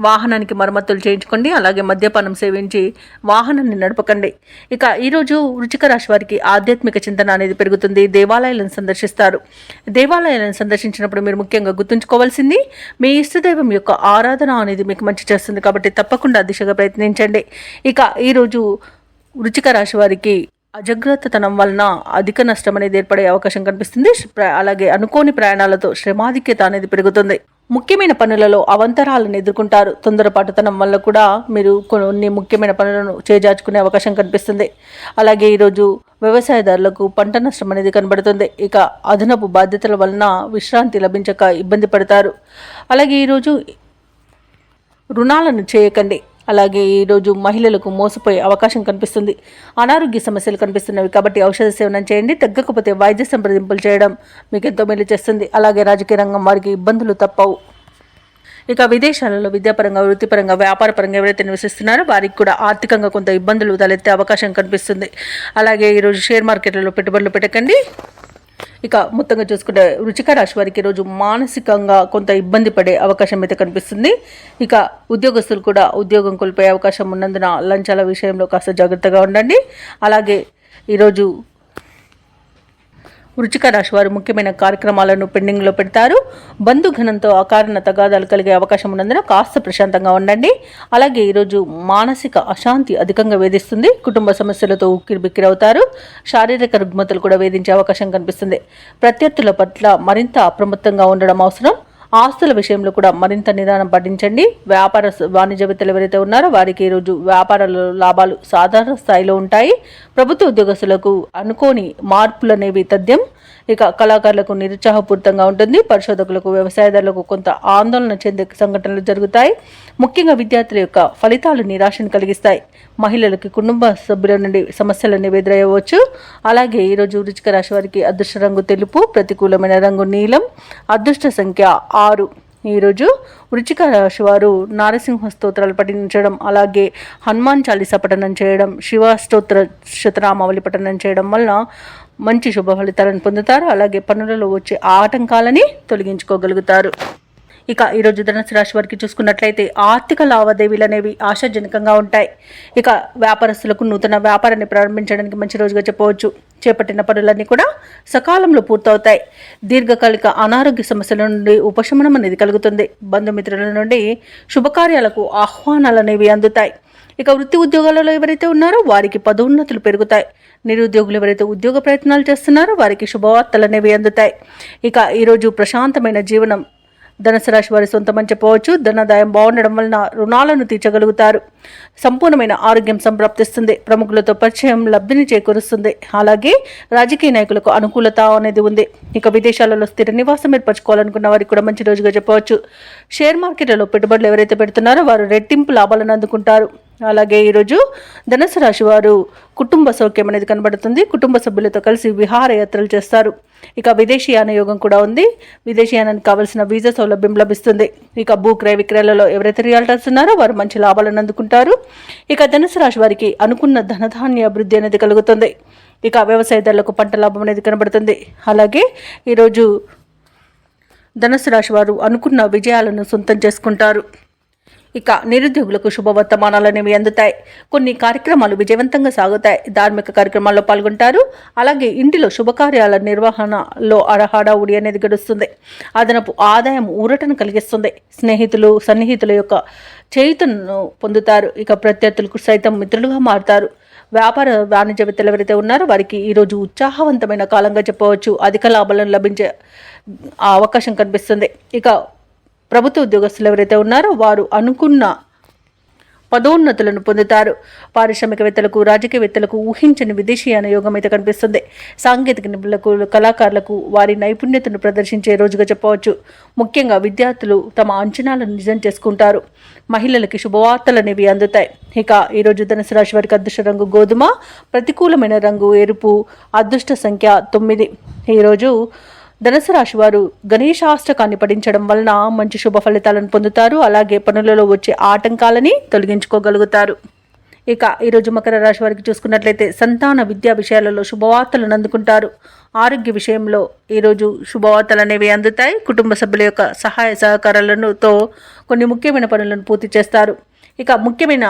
వాహనానికి మరమ్మతులు చేయించుకోండి. అలాగే మద్యపానం సేవించి వాహనాన్ని నడపకండి. ఇక ఈరోజు వృశ్చిక రాశి వారికి ఆధ్యాత్మిక చింతన అనేది పెరుగుతుంది. దేవాలయాలను సందర్శిస్తారు. దేవాలయాలను సందర్శించినప్పుడు మీరు ముఖ్యంగా గుర్తుంచుకోవాల్సింది మీ ఇష్టదైవం యొక్క ఆరాధన అనేది మీకు మంచి చేస్తుంది. కాబట్టి తప్పకుండా దిశగా ప్రయత్నించండి. ఇక ఈరోజు వృశ్చిక రాశి వారికి అజాగ్రత్తతనం వలన అధిక నష్టం అనేది ఏర్పడే అవకాశం కనిపిస్తుంది. అలాగే అనుకోని ప్రయాణాలతో శ్రమాధిక్యత అనేది పెరుగుతుంది. ముఖ్యమైన పనులలో అవంతరాలను ఎదుర్కొంటారు. తొందరపాటుతనం వల్ల కూడా మీరు కొన్ని ముఖ్యమైన పనులను చేజార్చుకునే అవకాశం కనిపిస్తుంది. అలాగే ఈరోజు వ్యవసాయదారులకు పంట నష్టం అనేది కనబడుతుంది. ఇక అదనపు బాధ్యతల వలన విశ్రాంతి లభించక ఇబ్బంది పడతారు. అలాగే ఈరోజు రుణాలను చేయకండి. అలాగే ఈరోజు మహిళలకు మోసపోయే అవకాశం కనిపిస్తుంది. అనారోగ్య సమస్యలు కనిపిస్తున్నవి కాబట్టి ఔషధ సేవనం చేయండి. తగ్గకపోతే వైద్య సంప్రదింపులు చేయడం మీకు ఎంతో మేలు చేస్తుంది. అలాగే రాజకీయ రంగం వారికి ఇబ్బందులు తప్పవు. ఇక విదేశాలలో విద్యాపరంగా, వృత్తిపరంగా, వ్యాపారపరంగా ఎవరైతే నివసిస్తున్నారో వారికి కూడా ఆర్థికంగా కొంత ఇబ్బందులు తలెత్తే అవకాశం కనిపిస్తుంది. అలాగే ఈరోజు షేర్ మార్కెట్లలో పెట్టుబడులు పెట్టకండి. ఇక మొత్తంగా చూసుకుంటే వృశ్చిక రాశి వారికి ఈరోజు మానసికంగా కొంత ఇబ్బంది పడే అవకాశం అయితే కనిపిస్తుంది. ఇక ఉద్యోగస్తులు కూడా ఉద్యోగం కోల్పోయే అవకాశం ఉన్నందున లంచాల విషయంలో కాస్త జాగ్రత్తగా ఉండండి. అలాగే ఈరోజు వృశ్చిక రాశి వారు ముఖ్యమైన కార్యక్రమాలను పెండింగ్లో పెడతారు. బంధుఘనంతో అకారణ తగాదాలు కలిగే అవకాశం ఉన్నందున కాస్త ప్రశాంతంగా ఉండండి. అలాగే ఈరోజు మానసిక అశాంతి అధికంగా వేధిస్తుంది. కుటుంబ సమస్యలతో ఉక్కిరిబిక్కిరవుతారు. శారీరక రుగ్మతలు కూడా వేధించే అవకాశం కనిపిస్తుంది. ప్రత్యర్థుల పట్ల మరింత అప్రమత్తంగా ఉండడం అవసరం. ఆస్తుల విషయంలో కూడా మరింత నిదానం పాటించండి. వాణిజ్యవేత్తలు ఎవరైతే ఉన్నారో వారికి ఈరోజు వ్యాపారాల లాభాలు సాధారణ స్థాయిలో ఉంటాయి. ప్రభుత్వ ఉద్యోగస్తులకు అనుకోని మార్పులు అనేవి తథ్యం. ఇక కళాకారులకు నిరుత్సాహపూరితంగా ఉంటుంది. పరిశోధకులకు, వ్యవసాయదారులకు కొంత ఆందోళన చెందే సంఘటనలు జరుగుతాయి. ముఖ్యంగా విద్యార్థుల యొక్క ఫలితాలు నిరాశను కలిగిస్తాయి. మహిళలకి కుటుంబ సభ్యుల నుండి సమస్యలను ఎదురయ్యవచ్చు. అలాగే ఈరోజు వృశ్చిక రాశి వారికి అదృష్ట రంగు తెలుపు, ప్రతికూలమైన రంగు నీలం, అదృష్ట సంఖ్య 6. ఈరోజు వృశ్చిక రాశి వారు నారసింహ స్తోత్రాలు పఠించడం, అలాగే హనుమాన్ చాలీసా పఠనం చేయడం, శివ స్తోత్ర శతనామావళి పఠనం చేయడం వలన మంచి శుభ ఫలితాలను పొందుతారు. అలాగే పనులలో వచ్చే ఆటంకాలని తొలగించుకోగలుగుతారు. ఇక ఈరోజు ధనుసు రాశి వారికి చూసుకున్నట్లయితే ఆర్థిక లావాదేవీలు అనేవి ఆశాజనకంగా ఉంటాయి. ఇక వ్యాపారస్తులకు నూతన వ్యాపారాన్ని ప్రారంభించడానికి మంచి రోజుగా చెప్పవచ్చు. చేపట్టిన పనులన్నీ కూడా సకాలంలో పూర్తవుతాయి. దీర్ఘకాలిక అనారోగ్య సమస్యల నుండి ఉపశమనం అనేది కలుగుతుంది. బంధుమిత్రుల నుండి శుభకార్యాలకు ఆహ్వానాలు అనేవి అందుతాయి. ఇక వృత్తి ఉద్యోగాలలో ఎవరైతే ఉన్నారో వారికి పదోన్నతులు పెరుగుతాయి. నిరుద్యోగులు ఎవరైతే ఉద్యోగ ప్రయత్నాలు చేస్తున్నారో వారికి శుభవార్తలు అనేవి అందుతాయి. ఇక ఈరోజు ప్రశాంతమైన జీవనం ధనుసు రాశి వారి సొంతమని చెప్పవచ్చు. ధనాదాయం బాగుండడం వలన రుణాలను తీర్చగలుగుతారు. సంపూర్ణమైన ఆరోగ్యం సంప్రాప్తిస్తుంది. ప్రముఖులతో పరిచయం లబ్ధిని చేకూరుస్తుంది. అలాగే రాజకీయ నాయకులకు అనుకూలత అనేది ఉంది. ఇక విదేశాలలో స్థిర నివాసం ఏర్పరచుకోవాలనుకున్న వారికి కూడా మంచి రోజుగా చెప్పవచ్చు. షేర్ మార్కెట్లలో పెట్టుబడులు ఎవరైతే పెడుతున్నారో వారు రెట్టింపు లాభాలను అందుకుంటారు. అలాగే ఈరోజు ధనుసు రాశి వారు కుటుంబ సౌఖ్యం అనేది కనబడుతుంది. కుటుంబ సభ్యులతో కలిసి విహారయాత్రలు చేస్తారు. ఇక విదేశీయాన యోగం కూడా ఉంది. విదేశీయానానికి కావలసిన వీసా సౌలభ్యం లభిస్తుంది. ఇక భూ క్రయ విక్రయాలలో ఎవరైతే రియాల్టర్స్ ఉన్నారో వారు మంచి లాభాలను అందుకుంటారు. ఇక ధనుసు రాశి వారికి అనుకున్న ధనధాన్య అభివృద్ధి అనేది కలుగుతుంది. ఇక వ్యవసాయదారులకు పంట లాభం అనేది కనబడుతుంది. అలాగే ఈరోజు ధనుసు రాశి వారు అనుకున్న విజయాలను సొంతం చేసుకుంటారు. ఇక నిరుద్యోగులకు శుభవర్తమానాలు అనేవి అందుతాయి. కొన్ని కార్యక్రమాలు విజయవంతంగా సాగుతాయి. ధార్మిక కార్యక్రమాల్లో పాల్గొంటారు. అలాగే ఇంటిలో శుభకార్యాల నిర్వహణలో హడావుడి అనేది గడుస్తుంది. అదనపు ఆదాయం ఊరటను కలిగిస్తుంది. సన్నిహితుల యొక్క చేయుతను పొందుతారు. ఇక ప్రత్యర్థులకు సైతం మిత్రులుగా మారుతారు. వ్యాపార వాణిజ్యవేత్తలు ఎవరైతే ఉన్నారో వారికి ఈరోజు ఉత్సాహవంతమైన కాలంగా చెప్పవచ్చు. అధిక లాభాలను లభించే అవకాశం కనిపిస్తుంది. ఇక ప్రభుత్వ ఉద్యోగస్తులు ఎవరైతే ఉన్నారో వారు అనుకున్న పదోన్నతులను పొందుతారు. పారిశ్రామికవేత్తలకు, రాజకీయవేత్తలకు ఊహించని విదేశీయాన యోగం అయితే కనిపిస్తుంది. సాంకేతిక నిపుణులకు, కళాకారులకు వారి నైపుణ్యతను ప్రదర్శించే రోజుగా చెప్పవచ్చు. ముఖ్యంగా విద్యార్థులు తమ అంచనాలను నిజం చేసుకుంటారు. మహిళలకి శుభవార్తలు అనేవి అందుతాయి. ఇక ఈరోజు ధనుసు రాశి వారికి అదృష్ట రంగు గోధుమ, ప్రతికూలమైన రంగు ఎరుపు, అదృష్ట సంఖ్య 9. ఈరోజు ధనుసు రాశి వారు గణేశాష్టకాన్ని పఠించడం వలన మంచి శుభ ఫలితాలను పొందుతారు. అలాగే పనులలో వచ్చే ఆటంకాలని తొలగించుకోగలుగుతారు. ఇక ఈరోజు మకర రాశి వారికి చూసుకున్నట్లయితే సంతాన విద్యా విషయాలలో శుభవార్తలను అందుకుంటారు. ఆరోగ్య విషయంలో ఈరోజు శుభవార్తలు అనేవి అందుతాయి. కుటుంబ సభ్యుల యొక్క సహాయ సహకారాలతో కొన్ని ముఖ్యమైన పనులను పూర్తి చేస్తారు. ఇక ముఖ్యమైన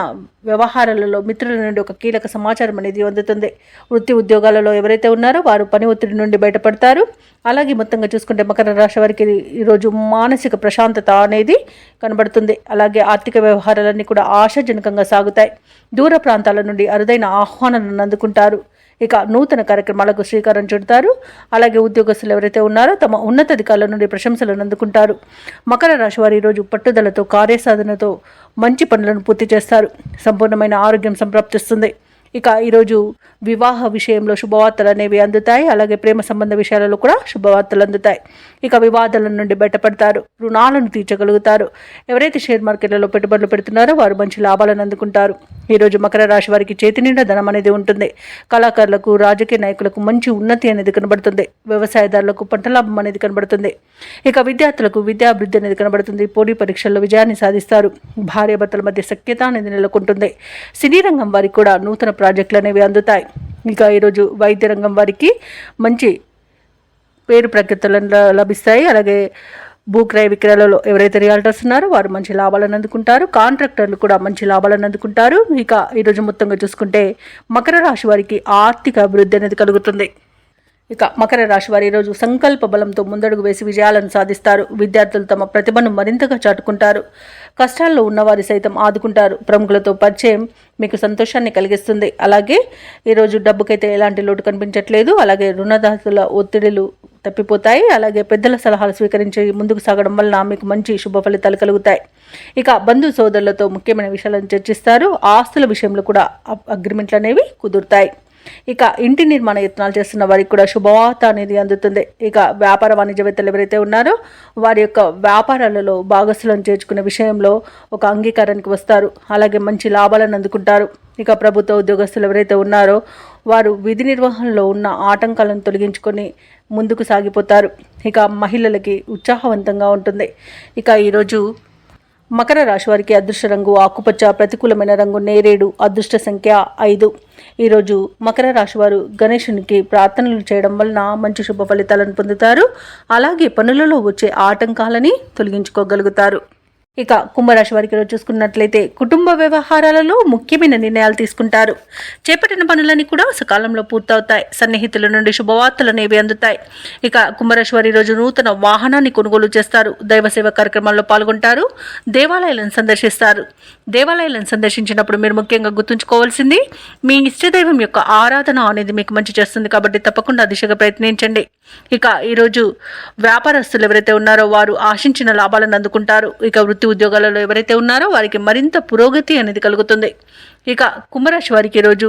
వ్యవహారాలలో మిత్రుల నుండి ఒక కీలక సమాచారం అనేది అందుతుంది. వృత్తి ఉద్యోగాలలో ఎవరైతే ఉన్నారో వారు పని ఒత్తిడి నుండి బయటపడతారు. అలాగే మొత్తంగా చూసుకుంటే మకర రాశి వారికి ఈరోజు మానసిక ప్రశాంతత అనేది కనబడుతుంది. అలాగే ఆర్థిక వ్యవహారాలన్నీ కూడా ఆశాజనకంగా సాగుతాయి. దూర ప్రాంతాల నుండి అరుదైన ఆహ్వానాలను అందుకుంటారు. ఇక నూతన కార్యక్రమాలకు శ్రీకారం చుడతారు. అలాగే ఉద్యోగస్తులు ఎవరైతే ఉన్నారో తమ ఉన్నతాధికారుల నుండి ప్రశంసలను అందుకుంటారు. మకర రాశి వారు ఈరోజు పట్టుదలతో, కార్యసాధనతో మంచి పనులను పూర్తి చేస్తారు. సంపూర్ణమైన ఆరోగ్యం సంప్రాప్తిస్తుంది. ఇక ఈరోజు వివాహ విషయంలో శుభవార్తలు అనేవి అందుతాయి. అలాగే ప్రేమ సంబంధ విషయాలలో కూడా శుభవార్తలు అందుతాయి. ఇక వివాదాల నుండి బయటపడతారు. రుణాలను తీర్చగలుగుతారు. ఎవరైతే షేర్ మార్కెట్లలో పెట్టుబడులు పెడుతున్నారో వారు మంచి లాభాలను అందుకుంటారు. ఈరోజు మకర రాశి వారికి చేతి నిండా ధనం అనేది ఉంటుంది. కళాకారులకు, రాజకీయ నాయకులకు మంచి ఉన్నతి అనేది కనబడుతుంది. వ్యవసాయదారులకు పంట లాభం అనేది కనబడుతుంది. ఇక విద్యార్థులకు విద్యాభివృద్ధి అనేది కనబడుతుంది. పోటీ పరీక్షల్లో విజయాన్ని సాధిస్తారు. భార్యాభర్తల మధ్య సఖ్యత అనేది నెలకొంటుంది. సినీ రంగం వారికి కూడా నూతన ప్రాజెక్టులు అనేవి అందుతాయి. ఇక ఈరోజు వైద్య రంగం వారికి మంచి పేరు ప్రఖ్యాతులను లభిస్తాయి. అలాగే భూక్రయ విక్రయాలలో ఎవరైతే రియాల్టర్స్ ఉన్నారో వారు మంచి లాభాలను అందుకుంటారు. కాంట్రాక్టర్లు కూడా మంచి లాభాలను అందుకుంటారు. ఇక ఈరోజు మొత్తంగా చూసుకుంటే మకర రాశి వారికి ఆర్థిక అభివృద్ధి అనేది కలుగుతుంది. ఇక మకర రాశి వారు ఈరోజు సంకల్ప బలంతో ముందడుగు వేసి విజయాలను సాధిస్తారు. విద్యార్థులు తమ ప్రతిభను మరింతగా చాటుకుంటారు. కష్టాల్లో ఉన్నవారి సైతం ఆదుకుంటారు. ప్రముఖులతో పరిచయం మీకు సంతోషాన్ని కలిగిస్తుంది. అలాగే ఈరోజు డబ్బుకైతే ఎలాంటి లోటు కనిపించట్లేదు. అలాగే రుణదాతల ఒత్తిడిలు తప్పిపోతాయి. అలాగే పెద్దల సలహాలు స్వీకరించి ముందుకు సాగడం వలన మీకు మంచి శుభ ఫలితాలు కలుగుతాయి. ఇక బంధు సోదరులతో ముఖ్యమైన విషయాలను చర్చిస్తారు. ఆస్తుల విషయంలో కూడా అగ్రిమెంట్లు అనేవి కుదురుతాయి. ఇక ఇంటి నిర్మాణ యత్నాలు చేస్తున్న వారికి కూడా శుభవార్త అనేది అందుతుంది. ఇక వ్యాపార వాణిజ్యవేత్తలు ఎవరైతే ఉన్నారో వారి యొక్క వ్యాపారాలలో భాగస్వాలను చేర్చుకునే విషయంలో ఒక అంగీకారానికి వస్తారు. అలాగే మంచి లాభాలను అందుకుంటారు. ఇక ప్రభుత్వ ఉద్యోగస్తులు ఎవరైతే ఉన్నారో వారు విధి నిర్వహణలో ఉన్న ఆటంకాలను తొలగించుకొని ముందుకు సాగిపోతారు. ఇక మహిళలకి ఉత్సాహవంతంగా ఉంటుంది. ఇక ఈరోజు మకర రాశి వారికి అదృష్ట రంగు ఆకుపచ్చ, ప్రతికూలమైన రంగు నేరేడు, అదృష్ట సంఖ్య 5. ఈరోజు మకర రాశి వారు గణేశునికి ప్రార్థనలు చేయడం వలన మంచి శుభ ఫలితాలను పొందుతారు. అలాగే పనులలో వచ్చే ఆటంకాలని తొలగించుకోగలుగుతారు. ఇక కుంభరాశి వారికి రోజు చూసుకున్నట్లయితే కుటుంబ వ్యవహారాలలో ముఖ్యమైన నిర్ణయాలు తీసుకుంటారు. చేపట్టిన పనులన్నీ కూడా సకాలంలో పూర్తవుతాయి. సన్నిహితుల నుండి శుభవార్తలు అనేవి అందుతాయి. ఇక కుంభరాశి వారి రోజు నూతన వాహనాన్ని కొనుగోలు చేస్తారు. దైవ సేవ కార్యక్రమాల్లో పాల్గొంటారు. దేవాలయాలను సందర్శిస్తారు. దేవాలయాలను సందర్శించినప్పుడు మీరు ముఖ్యంగా గుర్తుంచుకోవాల్సింది మీ ఇష్టదైవం యొక్క ఆరాధన అనేది మీకు మంచి చేస్తుంది. కాబట్టి తప్పకుండా దిశగా ప్రయత్నించండి. ఇక ఈరోజు వ్యాపారస్తులు ఎవరైతే ఉన్నారో వారు ఆశించిన లాభాలను అందుకుంటారు. ఇక వృత్తి ఉద్యోగాలలో ఎవరైతే ఉన్నారో వారికి మరింత పురోగతి అనేది కలుగుతుంది. ఇక కుంభరాశి వారికి ఈరోజు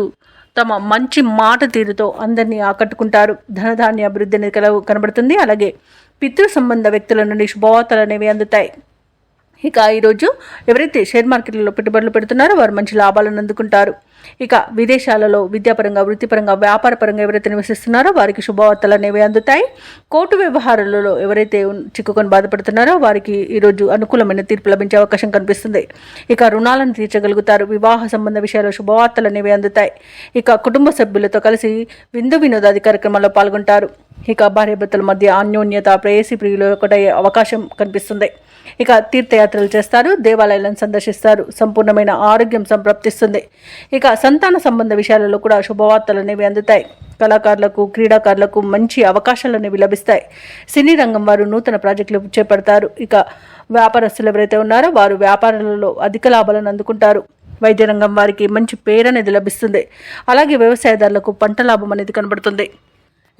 తమ మంచి మాట తీరుతో అందరినీ ఆకట్టుకుంటారు. ధనధాన్య అభివృద్ధి అనేది కనబడుతుంది. అలాగే పితృ సంబంధ వ్యక్తుల నుండి శుభవార్తలు అనేవి అందుతాయి. ఇక ఈరోజు ఎవరైతే షేర్ మార్కెట్లలో పెట్టుబడులు పెడుతున్నారో వారు మంచి లాభాలను అందుకుంటారు. ఇక విదేశాలలో విద్యాపరంగా, వృత్తిపరంగా, వ్యాపారపరంగా ఎవరైతే నివసిస్తున్నారో వారికి శుభవార్తలు అనేవి అందుతాయి. కోర్టు వ్యవహారాలలో ఎవరైతే చిక్కుకొని బాధపడుతున్నారో వారికి ఈరోజు అనుకూలమైన తీర్పు లభించే అవకాశం కనిపిస్తుంది. ఇక రుణాలను తీర్చగలుగుతారు. వివాహ సంబంధ విషయాల్లో శుభవార్తలు అనేవి అందుతాయి. ఇక కుటుంబ సభ్యులతో కలిసి విందు వినోదాది కార్యక్రమాల్లో పాల్గొంటారు. ఇక భార్యాభర్తల మధ్య అన్యోన్యత, ప్రేయసి ప్రియులు ఒకటయ్యే అవకాశం కనిపిస్తుంది. ఇక తీర్థయాత్రలు చేస్తారు. దేవాలయాలను సందర్శిస్తారు. సంపూర్ణమైన ఆరోగ్యం సంప్రాప్తిస్తుంది. ఇక సంతాన సంబంధ విషయాలలో కూడా శుభవార్తలు అనేవి అందుతాయి. కళాకారులకు, క్రీడాకారులకు మంచి అవకాశాలు అనేవి లభిస్తాయి. సినీ రంగం వారు నూతన ప్రాజెక్టులు చేపడతారు. ఇక వ్యాపారస్తులు ఎవరైతే ఉన్నారో వారు వ్యాపారాలలో అధిక లాభాలను అందుకుంటారు. వైద్య రంగం వారికి మంచి పేరు అనేది లభిస్తుంది. అలాగే వ్యవసాయదారులకు పంట లాభం అనేది కనబడుతుంది.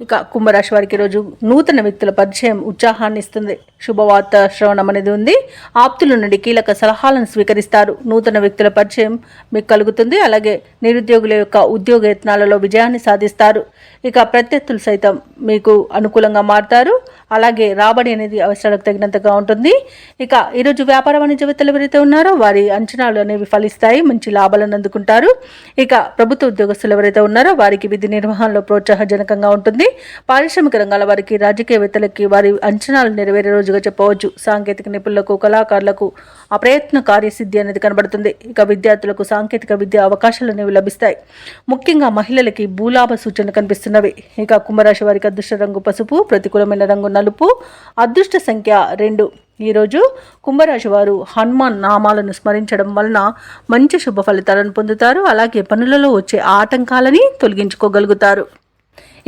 ఇక కుంభరాశి వారికి ఈరోజు నూతన వ్యక్తుల పరిచయం ఉత్సాహాన్ని ఇస్తుంది. శుభవార్త శ్రవణం అనేది ఉంది. ఆప్తుల నుండి కీలక సలహాలను స్వీకరిస్తారు. నూతన వ్యక్తుల పరిచయం మీకు కలుగుతుంది. అలాగే నిరుద్యోగుల యొక్క ఉద్యోగ యత్నాలలో విజయాన్ని సాధిస్తారు. ఇక ప్రత్యర్థులు సైతం మీకు అనుకూలంగా మారుతారు. అలాగే రాబడి అనేది అవసరాలకు తగినంతగా ఉంటుంది. ఇక ఈరోజు వ్యాపార వాణిజ్యవేత్తలు ఎవరైతే ఉన్నారో వారి అంచనాలు అనేవి ఫలిస్తాయి. మంచి లాభాలను అందుకుంటారు. ఇక ప్రభుత్వ ఉద్యోగస్తులు ఎవరైతే ఉన్నారో వారికి విధి నిర్వహణలో ప్రోత్సాహజనకంగా ఉంటుంది. పారిశ్రామిక రంగాల వారికి, రాజకీయవేత్తలకి వారి అంచనాలు నెరవేరే రోజుగా చెప్పవచ్చు. సాంకేతిక నిపుణులకు, కళాకారులకు అప్రయత్న కార్యసిద్ధి అనేది కనబడుతుంది. ఇక విద్యార్థులకు సాంకేతిక విద్య అవకాశాలు అనేవి లభిస్తాయి. ముఖ్యంగా మహిళలకి భూలాభ సూచన కనిపిస్తున్నవి. ఇక కుంభరాశి వారికి అదృష్ట రంగు పసుపు, ప్రతికూలమైన రంగు నలుపు, అదృష్ట సంఖ్య 2. ఈరోజు కుంభరాశి వారు హనుమాన్ నామాలను స్మరించడం వలన మంచి శుభ ఫలితాలను పొందుతారు. అలాగే పనులలో వచ్చే ఆటంకాలని తొలగించుకోగలుగుతారు.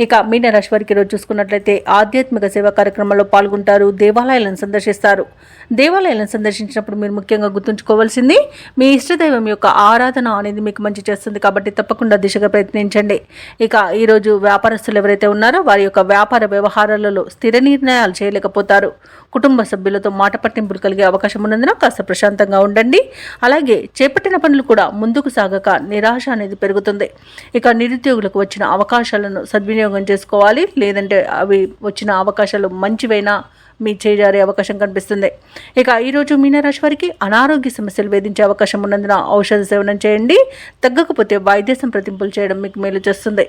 ఇక మీనరాశి వారికి ఈరోజు చూసుకున్నట్లయితే ఆధ్యాత్మిక సేవా కార్యక్రమాల్లో పాల్గొంటారు. దేవాలయాలను సందర్శిస్తారు. దేవాలయాలను సందర్శించినప్పుడు మీరు ముఖ్యంగా గుర్తుంచుకోవాల్సింది మీ ఇష్టదైవం యొక్క ఆరాధన అనేది మీకు మంచి చేస్తుంది. కాబట్టి తప్పకుండా దిశగా ప్రయత్నించండి. ఇక ఈరోజు వ్యాపారస్తులు ఎవరైతే ఉన్నారో వారి యొక్క వ్యాపార వ్యవహారాలలో స్థిర నిర్ణయాలు చేయలేకపోతారు. కుటుంబ సభ్యులతో మాట పట్టింపులు కలిగే అవకాశం ఉన్నందున కాస్త ప్రశాంతంగా ఉండండి. అలాగే చేపట్టిన పనులు కూడా ముందుకు సాగక నిరాశ అనేది పెరుగుతుంది. ఇక నిరుద్యోగులకు వచ్చిన అవకాశాలను సద్వినియోగం చేసుకోవాలి. లేదంటే అవి వచ్చిన అవకాశాలు మంచివైనా మీ చేజారే అవకాశం కనిపిస్తుంది. ఇక ఈరోజు మీనరాశి వారికి అనారోగ్య సమస్యలు వేధించే అవకాశం ఉన్నందున ఔషధ సేవనం చేయండి. తగ్గకపోతే వైద్య సంప్రదింపులు చేయడం మీకు మేలు చేస్తుంది.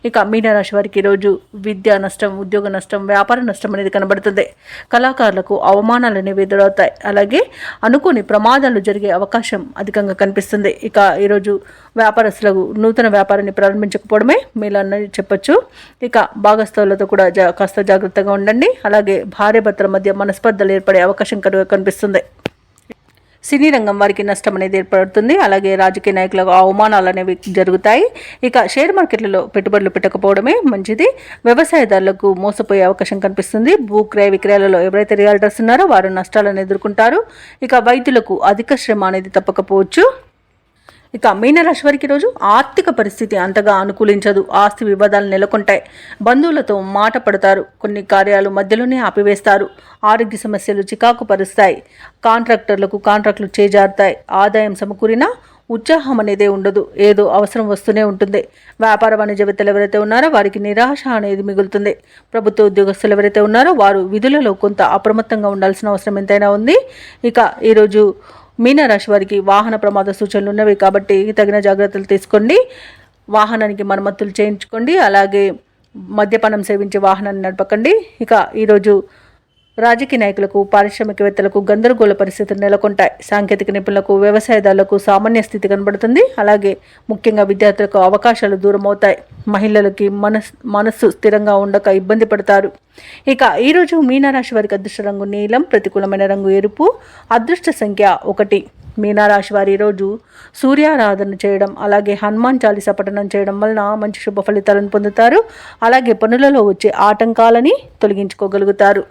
ఇక మీనరాశి వారికి ఈరోజు విద్యా నష్టం, ఉద్యోగ నష్టం, వ్యాపార నష్టం అనేది కనబడుతుంది. కళాకారులకు అవమానాలు అనేవి ఎదురవుతాయి. అలాగే అనుకోని ప్రమాదాలు జరిగే అవకాశం అధికంగా కనిపిస్తుంది. ఇక ఈరోజు వ్యాపారస్తులకు నూతన వ్యాపారాన్ని ప్రారంభించకపోవడమే మేలన్నది చెప్పొచ్చు. ఇక భాగస్థులతో కూడా కాస్త జాగ్రత్తగా ఉండండి. అలాగే భార్య భర్తల మధ్య మనస్పర్ధలు ఏర్పడే అవకాశం కనిపిస్తుంది. సినీ రంగం వారికి నష్టం అనేది ఏర్పడుతుంది. అలాగే రాజకీయ నాయకులకు అవమానాలు అనేవి జరుగుతాయి. ఇక షేర్ మార్కెట్లలో పెట్టుబడులు పెట్టకపోవడమే మంచిది. వ్యవసాయదారులకు మోసపోయే అవకాశం కనిపిస్తుంది. భూ క్రయ విక్రయాలలో ఎవరైతే రియల్టర్స్ ఉన్నారో వారు నష్టాలను ఎదుర్కొంటారు. ఇక వైద్యులకు అధిక శ్రమ అనేది తప్పకపోవచ్చు. ఇక మీనరాశి వారికి రోజు ఆర్థిక పరిస్థితి అంతగా అనుకూలించదు. ఆస్తి వివాదాలు నెలకొంటాయి. బంధువులతో మాట పడతారు. కొన్ని కార్యాలు మధ్యలోనే ఆపివేస్తారు. ఆరోగ్య సమస్యలు చికాకు పరుస్తాయి. కాంట్రాక్టర్లకు కాంట్రాక్టులు చేజారుతాయి. ఆదాయం సమకూరినా ఉత్సాహం అనేదే ఉండదు. ఏదో అవసరం వస్తూనే ఉంటుంది. వ్యాపార వాణిజ్యవేత్తలు ఎవరైతే ఉన్నారో వారికి నిరాశ అనేది మిగులుతుంది. ప్రభుత్వ ఉద్యోగస్తులు ఎవరైతే ఉన్నారో వారు విధులలో కొంత అప్రమత్తంగా ఉండాల్సిన అవసరం ఎంతైనా ఉంది. ఇక ఈరోజు మీనరాశి వారికి వాహన ప్రమాద సూచనలు ఉన్నవి కాబట్టి తగిన జాగ్రత్తలు తీసుకోండి. వాహనానికి మరమ్మతులు చేయించుకోండి. అలాగే మద్యపానం సేవించే వాహనాన్ని నడపకండి. ఇక ఈరోజు రాజకీయ నాయకులకు, పారిశ్రామికవేత్తలకు గందరగోళ పరిస్థితులు నెలకొంటాయి. సాంకేతిక నిపుణులకు, వ్యవసాయదారులకు సామాన్య స్థితి కనబడుతుంది. అలాగే ముఖ్యంగా విద్యార్థులకు అవకాశాలు దూరం అవుతాయి. మహిళలకి మనస్సు స్థిరంగా ఉండక ఇబ్బంది పడతారు. ఇక ఈరోజు మీనరాశి వారికి అదృష్ట రంగు నీలం, ప్రతికూలమైన రంగు ఎరుపు, అదృష్ట సంఖ్య 1. మీనరాశి వారి ఈరోజు సూర్యారాధన చేయడం, అలాగే హనుమాన్ చాలీసా పఠనం చేయడం వలన మంచి శుభ ఫలితాలను పొందుతారు. అలాగే పనులలో వచ్చే ఆటంకాలని తొలగించుకోగలుగుతారు.